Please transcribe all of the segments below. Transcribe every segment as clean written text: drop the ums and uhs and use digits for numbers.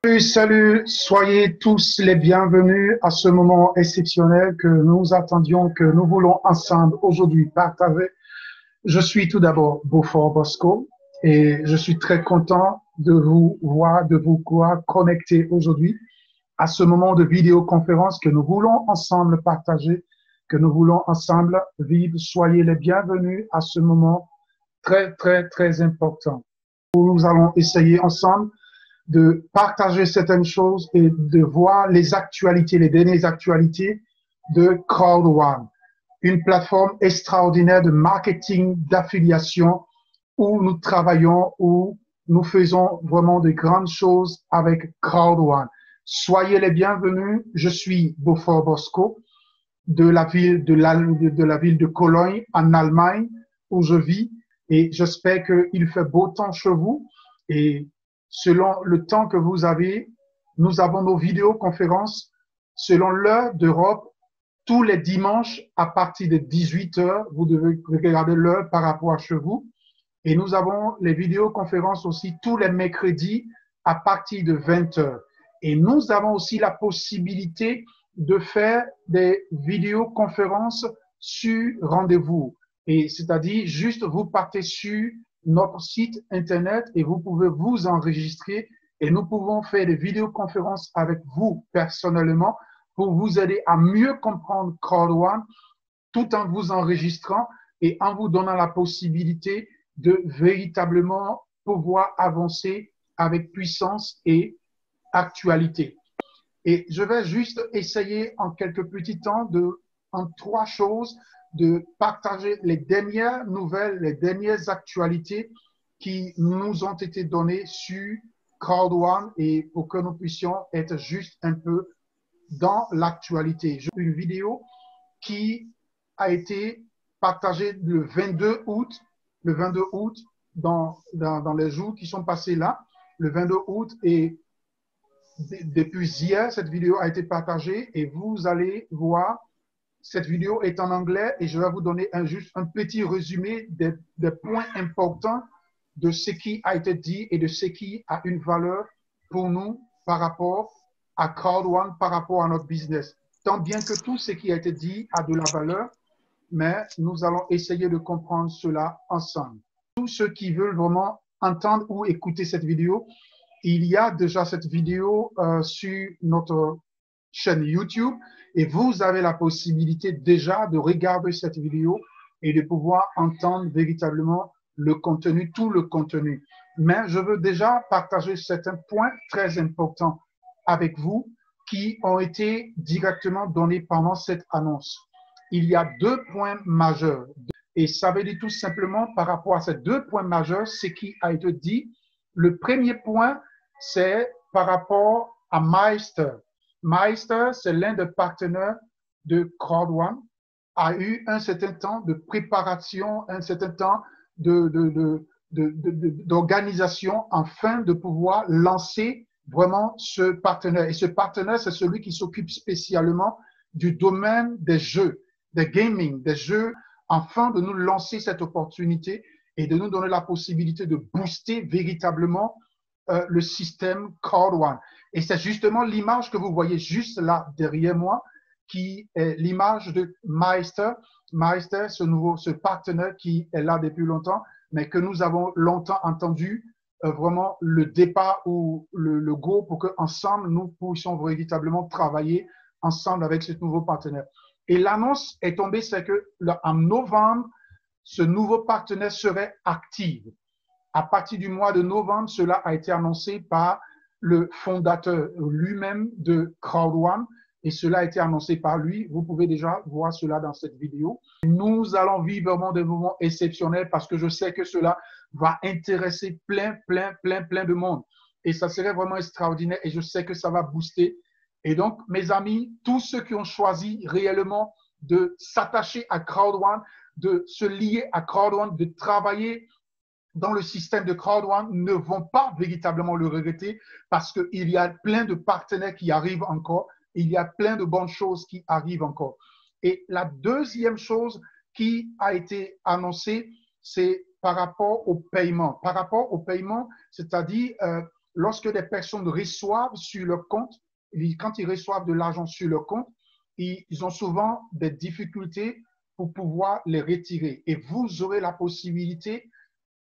Salut, soyez tous les bienvenus à ce moment exceptionnel que nous attendions, que nous voulons ensemble aujourd'hui partager. Je suis tout d'abord Beaufort Bosco et je suis très content de vous voir, de vous voir connecter aujourd'hui à ce moment de vidéoconférence que nous voulons ensemble partager, que nous voulons ensemble vivre. Soyez les bienvenus à ce moment très important. Nous allons essayer ensemble de partager certaines choses et de voir les actualités, les dernières actualités de Crowd One, une plateforme extraordinaire de marketing, d'affiliation où nous travaillons, où nous faisons vraiment de grandes choses avec Crowd One. Soyez les bienvenus. Je suis Beaufort Bosco de la ville de Cologne en Allemagne où je vis et j'espère qu'il fait beau temps chez vous et selon le temps que vous avez, nous avons nos vidéoconférences selon l'heure d'Europe tous les dimanches à partir de 18 heures. Vous devez regarder l'heure par rapport à chez vous. Et nous avons les vidéoconférences aussi tous les mercredis à partir de 20 heures. Et nous avons aussi la possibilité de faire des vidéoconférences sur rendez-vous. Et c'est-à-dire juste vous partez sur notre site internet et vous pouvez vous enregistrer et nous pouvons faire des vidéoconférences avec vous personnellement pour vous aider à mieux comprendre Crowd One tout en vous enregistrant et en vous donnant la possibilité de véritablement pouvoir avancer avec puissance et actualité. Et je vais juste essayer en quelques petits temps en trois choses, de partager les dernières nouvelles, les dernières actualités qui nous ont été données sur Crowd One et pour que nous puissions être juste un peu dans l'actualité. J'ai une vidéo qui a été partagée le 22 août dans les jours qui sont passés là, le 22 août et depuis hier, cette vidéo a été partagée et vous allez voir, cette vidéo est en anglais et je vais vous donner juste un petit résumé des points importants de ce qui a été dit et de ce qui a une valeur pour nous par rapport à Crowd One, par rapport à notre business. Tant bien que tout ce qui a été dit a de la valeur, mais nous allons essayer de comprendre cela ensemble. Tous ceux qui veulent vraiment entendre ou écouter cette vidéo, il y a déjà cette vidéo sur notre chaîne YouTube et vous avez la possibilité déjà de regarder cette vidéo et de pouvoir entendre véritablement le contenu, tout le contenu. Mais je veux déjà partager certains points très importants avec vous qui ont été directement donnés pendant cette annonce. Il y a deux points majeurs et ça veut dire tout simplement par rapport à ces deux points majeurs, ce qui a été dit. Le premier point, c'est par rapport à Meister. Meister, c'est l'un des partenaires de Crowd One, a eu un certain temps de préparation, un certain temps d'organisation afin de pouvoir lancer vraiment ce partenaire. Et ce partenaire, c'est celui qui s'occupe spécialement du domaine des jeux, des gaming, des jeux, afin de nous lancer cette opportunité et de nous donner la possibilité de booster véritablement le système Crowd One. Et c'est justement l'image que vous voyez juste là derrière moi, qui est l'image de Meister. Meister, ce partenaire qui est là depuis longtemps, mais que nous avons longtemps entendu vraiment le départ ou le go pour qu'ensemble, nous puissions véritablement travailler ensemble avec ce nouveau partenaire. Et l'annonce est tombée, c'est qu'en novembre, ce nouveau partenaire serait actif. À partir du mois de novembre, cela a été annoncé par le fondateur lui-même de Crowd One et cela a été annoncé par lui. Vous pouvez déjà voir cela dans cette vidéo. Nous allons vivre vraiment des moments exceptionnels parce que je sais que cela va intéresser plein de monde. Et ça serait vraiment extraordinaire et je sais que ça va booster. Et donc, mes amis, tous ceux qui ont choisi réellement de s'attacher à Crowd One, de se lier à Crowd One, de travailler dans le système de Crowd One ne vont pas véritablement le regretter parce qu'il y a plein de partenaires qui arrivent encore, il y a plein de bonnes choses qui arrivent encore. Et la deuxième chose qui a été annoncée, c'est par rapport au paiement. Par rapport au paiement, c'est-à-dire lorsque des personnes reçoivent sur leur compte, quand ils reçoivent de l'argent sur leur compte, ils ont souvent des difficultés pour pouvoir les retirer. Et vous aurez la possibilité,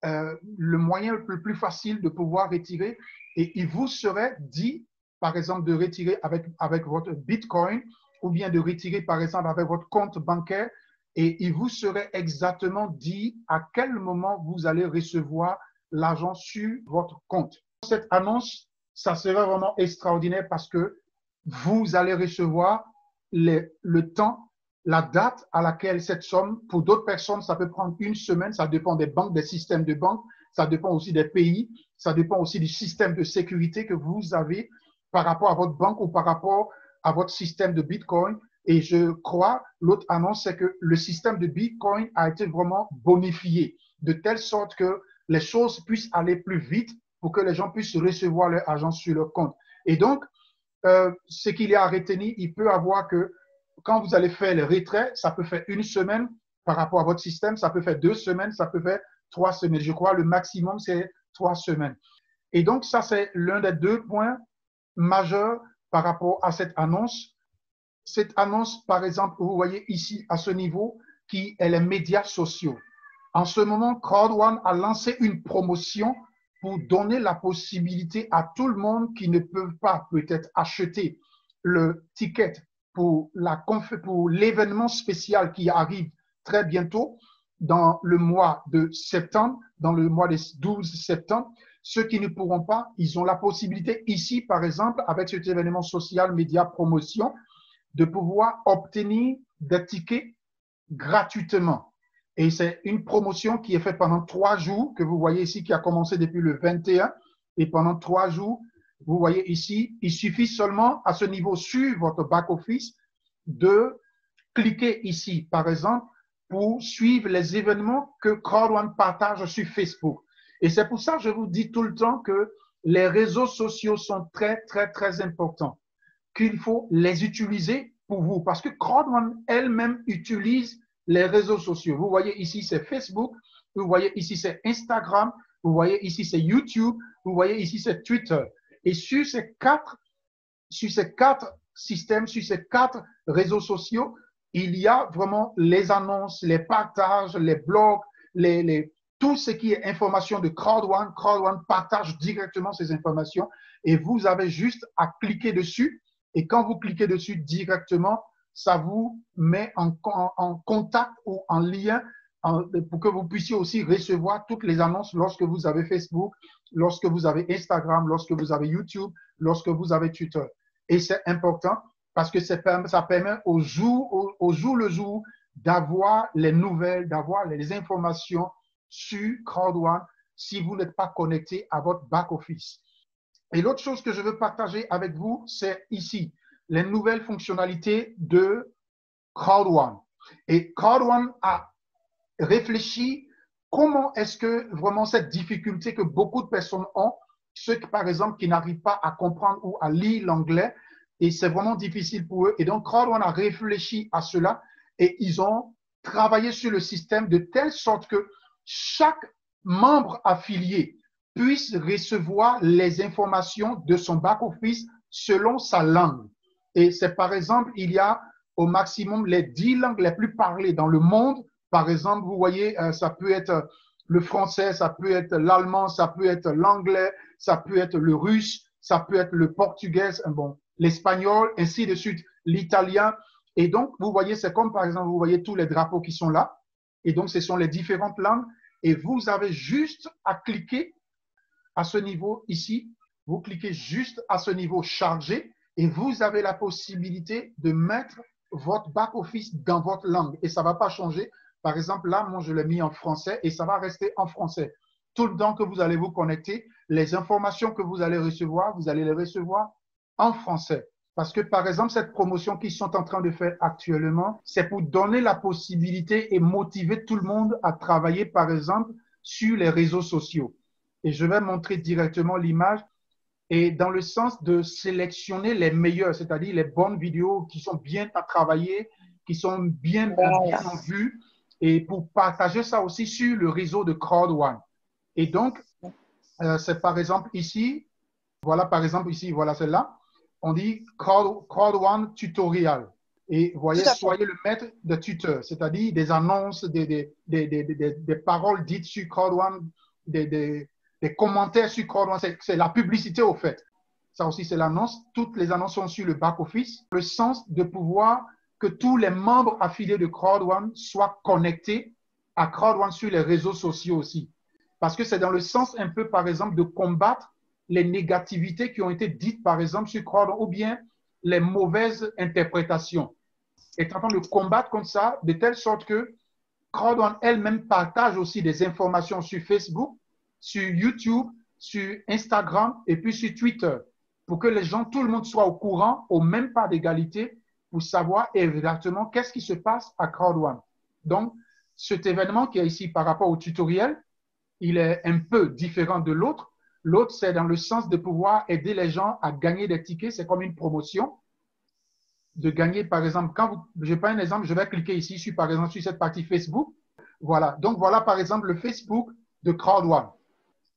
le moyen le plus facile de pouvoir retirer, et il vous serait dit, par exemple, de retirer avec votre Bitcoin ou bien de retirer, par exemple, avec votre compte bancaire, et il vous serait exactement dit à quel moment vous allez recevoir l'argent sur votre compte. Cette annonce, ça serait vraiment extraordinaire parce que vous allez recevoir le temps, la date à laquelle cette somme, pour d'autres personnes, ça peut prendre une semaine, ça dépend des banques, des systèmes de banque, ça dépend aussi des pays, ça dépend aussi du système de sécurité que vous avez par rapport à votre banque ou par rapport à votre système de Bitcoin. Et je crois, l'autre annonce, c'est que le système de Bitcoin a été vraiment bonifié de telle sorte que les choses puissent aller plus vite pour que les gens puissent recevoir leur argent sur leur compte. Et donc, ce qu'il y a à retenir, il peut avoir que quand vous allez faire le retrait, ça peut faire une semaine par rapport à votre système, ça peut faire 2 semaines, ça peut faire 3 semaines. Je crois le maximum, c'est 3 semaines. Et donc, ça, c'est l'un des 2 points majeurs par rapport à cette annonce. Cette annonce, par exemple, vous voyez ici à ce niveau, qui est les médias sociaux. En ce moment, Crowd1 a lancé une promotion pour donner la possibilité à tout le monde qui ne peut pas peut-être acheter le ticket pour l'événement spécial qui arrive très bientôt dans le mois de septembre, dans le mois de 12 septembre. Ceux qui ne pourront pas, ils ont la possibilité ici, par exemple, avec cet événement social média promotion, de pouvoir obtenir des tickets gratuitement. Et c'est une promotion qui est faite pendant 3 jours, que vous voyez ici, qui a commencé depuis le 21. Et pendant 3 jours, vous voyez ici, il suffit seulement à ce niveau sur votre back-office de cliquer ici, par exemple, pour suivre les événements que Crowd1 partage sur Facebook. Et c'est pour ça que je vous dis tout le temps que les réseaux sociaux sont très, très, très importants, qu'il faut les utiliser pour vous. Parce que Crowd1 elle-même utilise les réseaux sociaux. Vous voyez ici, c'est Facebook. Vous voyez ici, c'est Instagram. Vous voyez ici, c'est YouTube. Vous voyez ici, c'est Twitter. Et sur ces quatre systèmes, sur ces 4 réseaux sociaux, il y a vraiment les annonces, les partages, les blogs, tout ce qui est information de Crowd1. Crowd1 partage directement ces informations et vous avez juste à cliquer dessus. Et quand vous cliquez dessus directement, ça vous met en contact ou en lien pour que vous puissiez aussi recevoir toutes les annonces lorsque vous avez Facebook, lorsque vous avez Instagram, lorsque vous avez YouTube, lorsque vous avez Twitter. Et c'est important parce que ça permet au jour le jour d'avoir les nouvelles, d'avoir les informations sur Crowd1 si vous n'êtes pas connecté à votre back-office. Et l'autre chose que je veux partager avec vous, c'est ici, les nouvelles fonctionnalités de Crowd1. Et Crowd1 a réfléchi comment est-ce que vraiment cette difficulté que beaucoup de personnes ont, ceux qui, par exemple, qui n'arrivent pas à comprendre ou à lire l'anglais, et c'est vraiment difficile pour eux. Et donc, Crowd1 a réfléchi à cela et ils ont travaillé sur le système de telle sorte que chaque membre affilié puisse recevoir les informations de son back-office selon sa langue. Et c'est par exemple, il y a au maximum les 10 langues les plus parlées dans le monde. Par exemple, vous voyez, ça peut être le français, ça peut être l'allemand, ça peut être l'anglais, ça peut être le russe, ça peut être le portugais, bon, l'espagnol, ainsi de suite, l'italien. Et donc, vous voyez, c'est comme par exemple, vous voyez tous les drapeaux qui sont là. Et donc, ce sont les différentes langues. Et vous avez juste à cliquer à ce niveau ici. Vous cliquez juste à ce niveau chargé et vous avez la possibilité de mettre votre back-office dans votre langue. Et ça ne va pas changer. Par exemple, là, moi, je l'ai mis en français et ça va rester en français. Tout le temps que vous allez vous connecter, les informations que vous allez les recevoir en français. Parce que, par exemple, cette promotion qu'ils sont en train de faire actuellement, c'est pour donner la possibilité et motiver tout le monde à travailler, par exemple, sur les réseaux sociaux. Et je vais montrer directement l'image et dans le sens de sélectionner les meilleurs, c'est-à-dire les bonnes vidéos qui sont bien à travailler, qui sont bien vues et pour partager ça aussi sur le réseau de Crowd1. Et donc, c'est par exemple ici, Voilà, par exemple, ici, voilà celle-là. On dit Crowd One Tutorial. Et Tout voyez, à fait. soyez le maître de tuteur, c'est-à-dire des annonces, des paroles dites sur Crowd One, des commentaires sur Crowd One. C'est la publicité au fait. Ça aussi, c'est l'annonce. Toutes les annonces sont sur le back-office. Le sens de pouvoir que tous les membres affiliés de Crowd One soient connectés à Crowd One sur les réseaux sociaux aussi. Parce que c'est dans le sens un peu, par exemple, de combattre les négativités qui ont été dites, par exemple, sur Crowd One ou bien les mauvaises interprétations. Et en train de combattre comme ça, de telle sorte que Crowd One elle-même partage aussi des informations sur Facebook, sur YouTube, sur Instagram et puis sur Twitter pour que les gens, tout le monde soit au courant, au même pas d'égalité, pour savoir exactement qu'est-ce qui se passe à Crowd One. Donc, cet événement qui est ici par rapport au tutoriel, il est un peu différent de l'autre. L'autre, c'est dans le sens de pouvoir aider les gens à gagner des tickets. C'est comme une promotion de gagner, par exemple, je prends un exemple, je vais cliquer ici sur, par exemple, sur cette partie Facebook. Voilà. Donc, voilà, par exemple, le Facebook de Crowd One.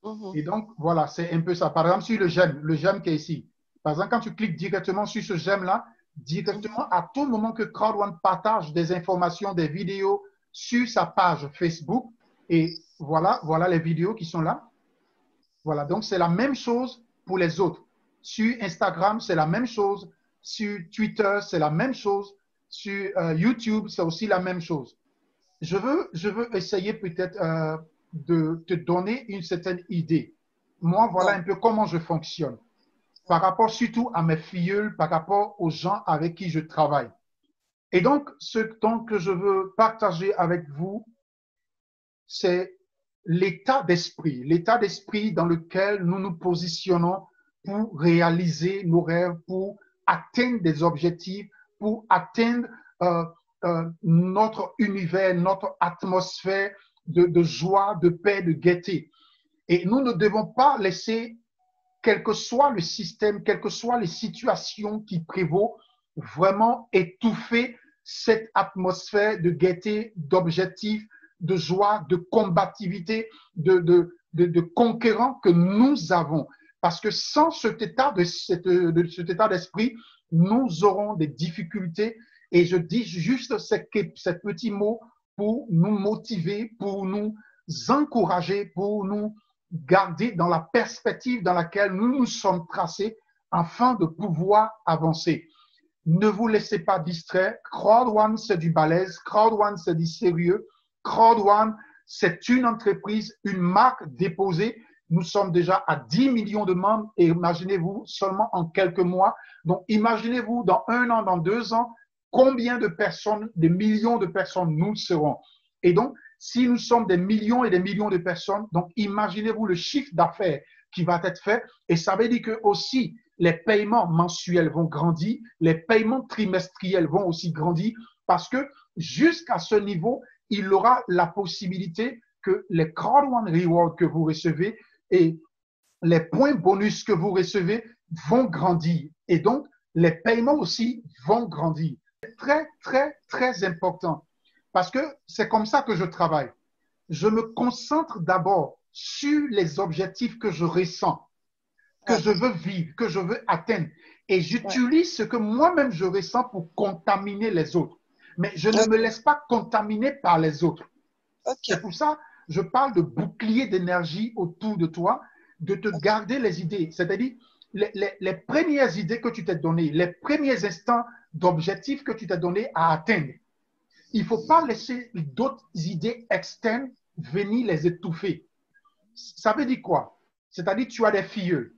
Mhm. Et donc, voilà, c'est un peu ça. Par exemple, sur le j'aime qui est ici. Par exemple, quand tu cliques directement sur ce j'aime-là, Mhm. directement à tout moment que Crowd One partage des informations, des vidéos sur sa page Facebook, et voilà, voilà les vidéos qui sont là. Voilà, donc c'est la même chose pour les autres. Sur Instagram, c'est la même chose. Sur Twitter, c'est la même chose. Sur YouTube, c'est aussi la même chose. Je veux essayer peut-être de te donner une certaine idée. Moi, voilà Ouais. un peu comment je fonctionne. Par rapport surtout à mes filleuls, par rapport aux gens avec qui je travaille. Et donc, ce que je veux partager avec vous, c'est l'état d'esprit dans lequel nous nous positionnons pour réaliser nos rêves, pour atteindre des objectifs, pour atteindre notre univers, notre atmosphère de joie, de paix, de gaieté. Et nous ne devons pas laisser, quel que soit le système, quelles que soient les situations qui prévaut, vraiment étouffer cette atmosphère de gaieté, d'objectif, de joie, de combativité, de conquérant que nous avons. Parce que sans cet état d'esprit, nous aurons des difficultés. Et je dis juste ces petits mots pour nous motiver, pour nous encourager, pour nous garder dans la perspective dans laquelle nous nous sommes tracés afin de pouvoir avancer. Ne vous laissez pas distraire. Crowd One, c'est du balèze. Crowd One, c'est du sérieux. Crowd One, c'est une entreprise, une marque déposée. Nous sommes déjà à 10 millions de membres et imaginez-vous seulement en quelques mois. Donc, imaginez-vous dans 1 an, dans 2 ans, combien de personnes, des millions de personnes nous serons. Et donc, si nous sommes des millions et des millions de personnes, donc imaginez-vous le chiffre d'affaires qui va être fait. Et ça veut dire que aussi, les paiements mensuels vont grandir, les paiements trimestriels vont aussi grandir parce que jusqu'à ce niveau, il aura la possibilité que les Crowd One Rewards que vous recevez et les points bonus que vous recevez vont grandir. Et donc, les paiements aussi vont grandir. C'est très, très, très important parce que c'est comme ça que je travaille. Je me concentre d'abord sur les objectifs que je ressens, que Ouais. je veux vivre, que je veux atteindre. Et Ouais. j'utilise ce que moi-même je ressens pour contaminer les autres. Mais je ne me Ok. laisse pas contaminer par les autres. Ok. C'est pour ça que je parle de bouclier d'énergie autour de toi, de te Ok. garder les idées. C'est-à-dire, les premières idées que tu t'es données, les premiers instants d'objectifs que tu t'es donné à atteindre, il ne faut pas laisser d'autres idées externes venir les étouffer. Ça veut dire quoi? C'est-à-dire, tu as des filles,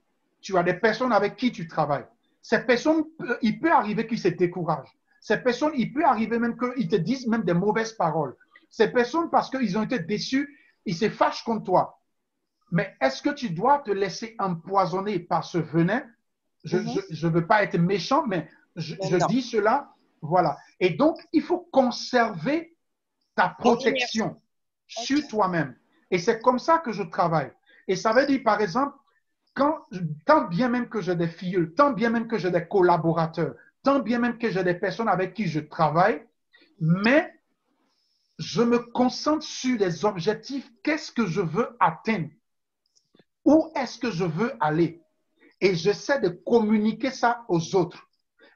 tu as des personnes avec qui tu travailles. Ces personnes, il peut arriver qu'ils se découragent. Ces personnes, il peut arriver même qu'ils te disent même des mauvaises paroles. Ces personnes, parce qu'ils ont été déçus, ils se fâchent contre toi. Mais est-ce que tu dois te laisser empoisonner par ce venin? Je Mhm. ne veux pas être méchant, mais Mais je non. dis cela. Voilà. Et donc, il faut conserver ta Ton énergie. protection Ok. sur toi-même. Et c'est comme ça que je travaille. Et ça veut dire, par exemple, tant bien même que j'ai des filles, tant bien même que j'ai des collaborateurs, tant bien même que j'ai des personnes avec qui je travaille, mais je me concentre sur les objectifs. Qu'est-ce que je veux atteindre? Où est-ce que je veux aller? et j'essaie de communiquer ça aux autres.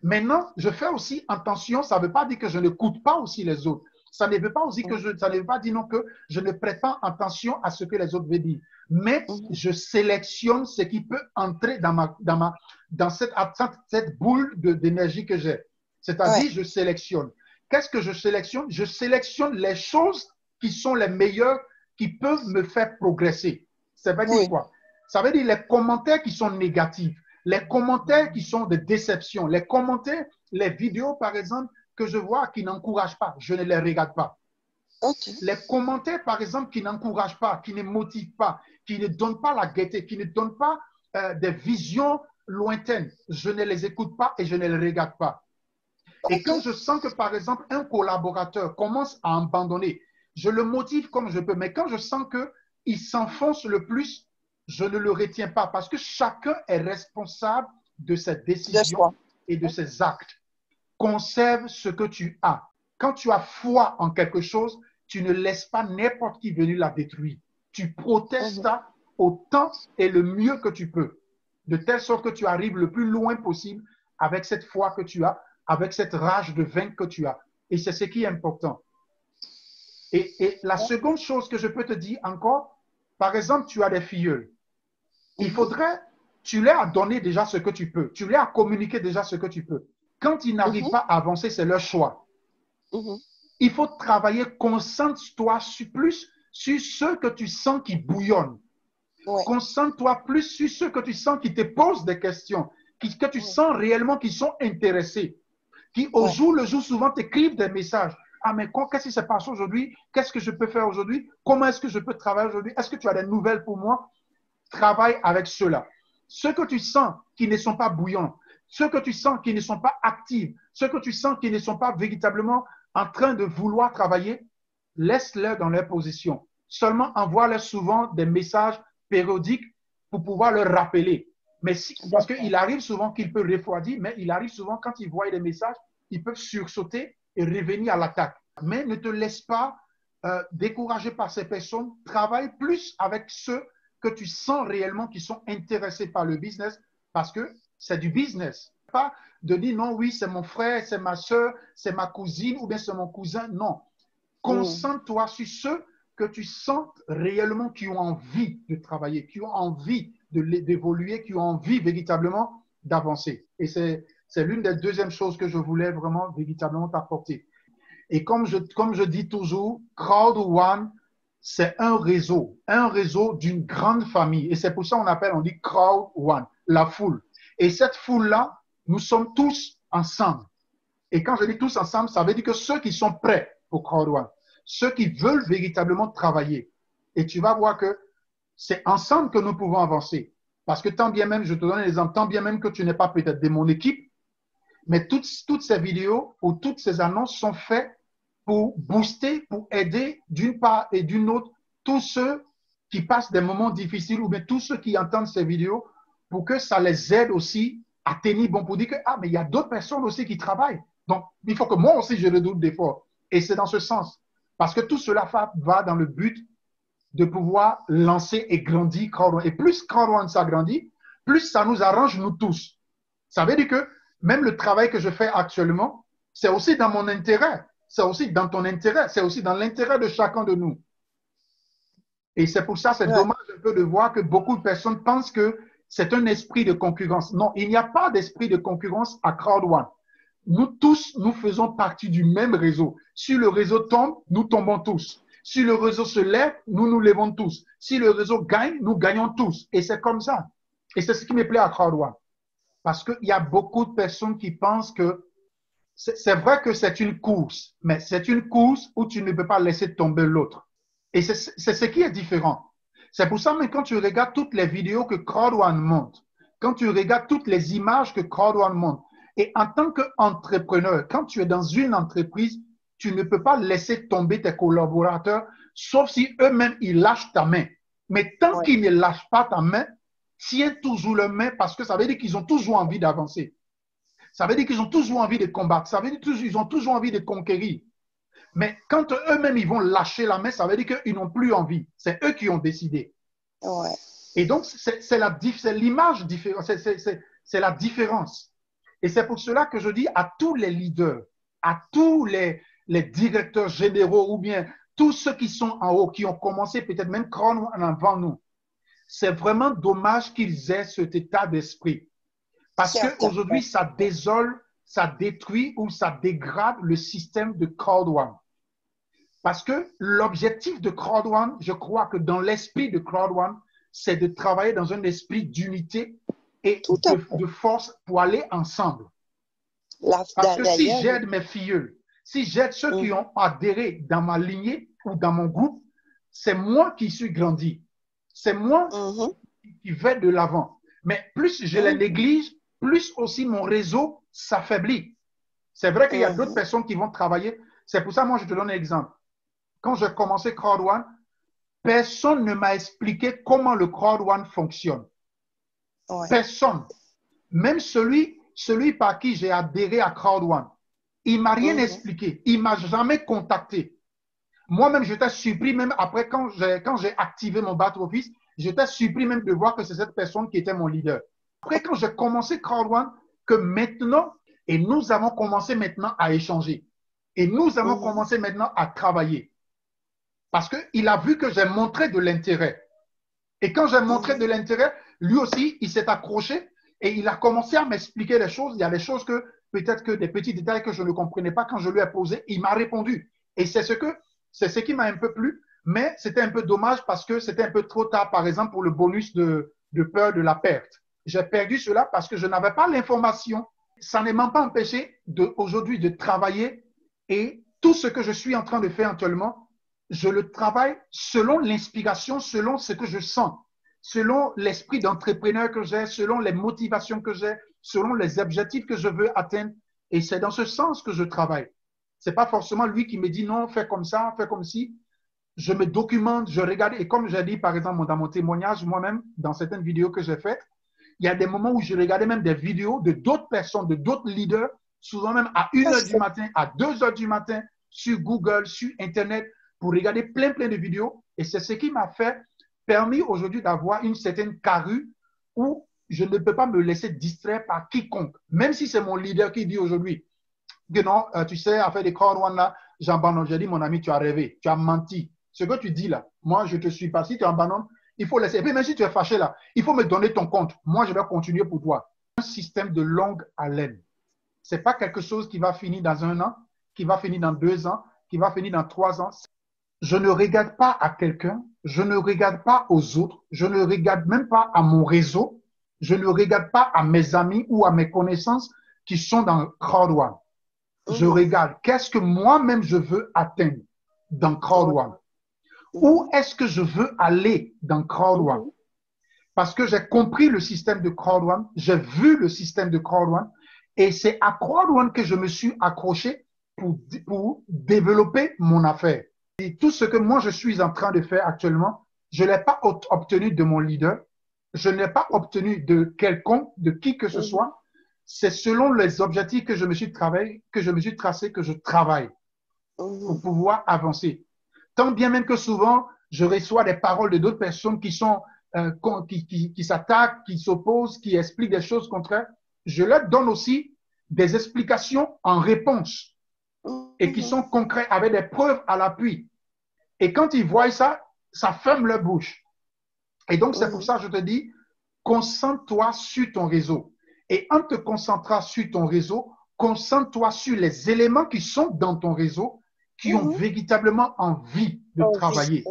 Maintenant, je fais aussi attention, ça ne veut pas dire que je n'écoute pas aussi les autres. Ça ne veut pas aussi que ça ne veut pas dire non que je ne prête pas attention à ce que les autres veulent dire. Mais je sélectionne ce qui peut entrer dans cette boule d'énergie que j'ai. C'est-à-dire, je sélectionne. Qu'est-ce que je sélectionne? Je sélectionne les choses qui sont les meilleures, qui peuvent me faire progresser. Ça veut dire quoi? Ça veut dire les commentaires qui sont négatifs, les commentaires qui sont de déception, les commentaires, les vidéos, par exemple, que je vois qui n'encouragent pas, je ne les regarde pas. Les commentaires, par exemple, qui n'encouragent pas, qui ne motivent pas, qui ne donnent pas la gaieté, qui ne donnent pas des visions lointaines, je ne les écoute pas et je ne les regarde pas. Et quand je sens que, par exemple, un collaborateur commence à abandonner, je le motive comme je peux, mais quand je sens qu'il s'enfonce le plus, je ne le retiens pas parce que chacun est responsable de ses décisions et de ses actes. Conserve ce que tu as. Quand tu as foi en quelque chose, tu ne laisses pas n'importe qui venir la détruire. Tu protèges ça autant et le mieux que tu peux, de telle sorte que tu arrives le plus loin possible avec cette foi que tu as, avec cette rage de vaincre que tu as. Et c'est ce qui est important. Et la seconde chose que je peux te dire encore, par exemple, tu as des filleuls. Il faudrait, tu leur as donné déjà ce que tu peux. Tu leur as communiqué déjà ce que tu peux. Quand ils n'arrivent pas à avancer, c'est leur choix. Il faut travailler, concentre-toi plus sur ceux que tu sens qui bouillonnent. Concentre-toi plus sur ceux que tu sens qui te posent des questions, que tu sens réellement qu'ils sont intéressés, qui au jour le jour souvent t'écrivent des messages. Ah, mais qu'est-ce qui se passe aujourd'hui? Qu'est-ce que je peux faire aujourd'hui? Comment est-ce que je peux travailler aujourd'hui? Est-ce que tu as des nouvelles pour moi? Travaille avec ceux-là. Ceux que tu sens qui ne sont pas bouillants, ceux que tu sens qui ne sont pas actifs, ceux que tu sens qui ne sont pas véritablement en train de vouloir travailler, laisse-les dans leur position. Seulement envoie-leur souvent des messages périodiques pour pouvoir leur rappeler. Mais parce qu'il arrive souvent qu'il peut refroidir, mais il arrive souvent quand ils voient des messages, ils peuvent sursauter et revenir à l'attaque. Mais ne te laisse pas décourager par ces personnes. Travaille plus avec ceux que tu sens réellement qui sont intéressés par le business parce que c'est du business. Pas de dire non, oui, c'est mon frère, c'est ma soeur, c'est ma cousine ou bien c'est mon cousin. Non. Concentre-toi sur ceux que tu sens réellement qui ont envie de travailler, qui ont envie d'évoluer, qui ont envie véritablement d'avancer. Et c'est l'une des deuxièmes choses que je voulais vraiment véritablement t'apporter. Et comme je dis toujours, Crowd One, c'est un réseau d'une grande famille. Et c'est pour ça on dit Crowd One, la foule. Et cette foule-là, nous sommes tous ensemble. Et quand je dis tous ensemble, ça veut dire que ceux qui sont prêts pour Crowd One, ceux qui veulent véritablement travailler. Et tu vas voir que c'est ensemble que nous pouvons avancer. Parce que tant bien même, je te donne un exemple, tant bien même que tu n'es pas peut-être de mon équipe, mais toutes ces vidéos ou toutes ces annonces sont faites pour booster, pour aider d'une part et d'une autre tous ceux qui passent des moments difficiles ou bien tous ceux qui entendent ces vidéos pour que ça les aide aussi à tenir bon, pour dire que, ah, mais il y a d'autres personnes aussi qui travaillent. Donc, il faut que moi aussi, je redouble d'efforts. Et c'est dans ce sens. Parce que tout cela va dans le but de pouvoir lancer et grandir Crowd One. Et plus Crowd One s'agrandit, plus ça nous arrange nous tous. Ça veut dire que même le travail que je fais actuellement, c'est aussi dans mon intérêt. C'est aussi dans ton intérêt. C'est aussi dans l'intérêt de chacun de nous. Et c'est pour ça, c'est dommage un peu de voir que beaucoup de personnes pensent que c'est un esprit de concurrence. Non, il n'y a pas d'esprit de concurrence à Crowd One. Nous tous, nous faisons partie du même réseau. Si le réseau tombe, nous tombons tous. Si le réseau se lève, nous nous levons tous. Si le réseau gagne, nous gagnons tous. Et c'est comme ça. Et c'est ce qui me plaît à Crowd One. Parce qu'il y a beaucoup de personnes qui pensent que c'est vrai que c'est une course, mais c'est une course où tu ne peux pas laisser tomber l'autre. Et c'est ce qui est différent. C'est pour ça que quand tu regardes toutes les vidéos que Crowd One monte, quand tu regardes toutes les images que Crowd One monte, et en tant qu'entrepreneur, quand tu es dans une entreprise, tu ne peux pas laisser tomber tes collaborateurs, sauf si eux-mêmes, ils lâchent ta main. Mais tant qu'ils ne lâchent pas ta main, tiens toujours leur main parce que ça veut dire qu'ils ont toujours envie d'avancer. Ça veut dire qu'ils ont toujours envie de combattre. Ça veut dire qu'ils ont toujours envie de conquérir. Mais quand eux-mêmes, ils vont lâcher la main, ça veut dire qu'ils n'ont plus envie. C'est eux qui ont décidé. Ouais. Et donc, c'est l'image différente, c'est la différence. Et c'est pour cela que je dis à tous les leaders, à tous les directeurs généraux ou bien tous ceux qui sont en haut, qui ont commencé peut-être même avant nous, c'est vraiment dommage qu'ils aient cet état d'esprit. Parce qu'aujourd'hui, ça désole, ça détruit ou ça dégrade le système de Crowd One. Parce que l'objectif de Crowd One, je crois que dans l'esprit de Crowd One, c'est de travailler dans un esprit d'unité et de force pour aller ensemble. Parce que si j'aide mes filleuls, si j'aide ceux qui ont adhéré dans ma lignée ou dans mon groupe, c'est moi qui suis grandi. C'est moi qui vais de l'avant. Mais plus je les néglige, plus aussi mon réseau s'affaiblit. C'est vrai qu'il y a d'autres personnes qui vont travailler. C'est pour ça, moi, je te donne un exemple. Quand j'ai commencé Crowd One, personne ne m'a expliqué comment le Crowd One fonctionne. Ouais. Personne. Même celui par qui j'ai adhéré à Crowd One, il ne m'a rien expliqué. Il ne m'a jamais contacté. Moi-même, j'étais surpris, même après, quand j'ai activé mon back office, j'étais surpris même de voir que c'est cette personne qui était mon leader. Après, quand j'ai commencé Crowd One, que maintenant, et nous avons commencé maintenant à échanger. Et nous avons commencé maintenant à travailler. Parce qu'il a vu que j'ai montré de l'intérêt. Et quand j'ai montré de l'intérêt, lui aussi, il s'est accroché et il a commencé à m'expliquer les choses. Il y a des choses que, peut-être que des petits détails que je ne comprenais pas quand je lui ai posé, il m'a répondu. Et c'est ce qui m'a un peu plu, mais c'était un peu dommage parce que c'était un peu trop tard, par exemple, pour le bonus de peur de la perte. J'ai perdu cela parce que je n'avais pas l'information. Ça ne m'a pas empêché aujourd'hui de travailler et tout ce que je suis en train de faire actuellement, je le travaille selon l'inspiration, selon ce que je sens, selon l'esprit d'entrepreneur que j'ai, selon les motivations que j'ai, selon les objectifs que je veux atteindre. Et c'est dans ce sens que je travaille. Ce n'est pas forcément lui qui me dit non, fais comme ça, fais comme ci. Je me documente, je regarde. Et comme j'ai dit, par exemple, dans mon témoignage, moi-même, dans certaines vidéos que j'ai faites, il y a des moments où je regardais même des vidéos de d'autres personnes, de d'autres leaders, souvent même à 1h du matin, à 2h du matin, sur Google, sur Internet, pour regarder plein de vidéos. Et c'est ce qui m'a permis aujourd'hui d'avoir une certaine carrure où je ne peux pas me laisser distraire par quiconque. Même si c'est mon leader qui dit aujourd'hui que non, tu sais, à faire des Crowd One là, j'abandonne. J'ai dit, mon ami, tu as rêvé, tu as menti. Ce que tu dis là, moi, je te suis pas. Si tu abandonnes, il faut laisser. Et puis, même si tu es fâché là, il faut me donner ton compte. Moi, je vais continuer pour toi. Un système de longue haleine. Ce n'est pas quelque chose qui va finir dans 1 an, qui va finir dans 2 ans, qui va finir dans 3 ans. Je ne regarde pas à quelqu'un, je ne regarde pas aux autres, je ne regarde même pas à mon réseau, je ne regarde pas à mes amis ou à mes connaissances qui sont dans Crowd One. Je regarde qu'est-ce que moi-même je veux atteindre dans Crowd One. Où est-ce que je veux aller dans Crowd One? Parce que j'ai compris le système de Crowd One, j'ai vu le système de Crowd One et c'est à Crowd One que je me suis accroché pour développer mon affaire. Et tout ce que moi je suis en train de faire actuellement, je ne l'ai pas obtenu de mon leader, je ne l'ai pas obtenu de quelconque, de qui que ce soit. C'est selon les objectifs que je me suis tracé, que je travaille pour pouvoir avancer. Tant bien même que souvent, je reçois des paroles de d'autres personnes qui s'attaquent, qui s'opposent, qui expliquent des choses contraires. Je leur donne aussi des explications en réponse et qui sont concrets avec des preuves à l'appui. Et quand ils voient ça, ça ferme leur bouche. Et donc, c'est pour ça que je te dis, concentre-toi sur ton réseau. Et en te concentrant sur ton réseau, concentre-toi sur les éléments qui sont dans ton réseau, qui ont véritablement envie de travailler.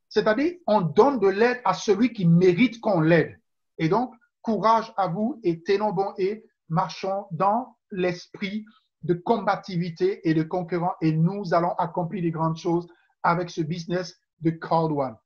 C'est-à-dire, on donne de l'aide à celui qui mérite qu'on l'aide. Et donc, courage à vous et tenons bon et marchons dans l'esprit de combativité et de concurrence et nous allons accomplir de grandes choses avec ce business de Crowd One.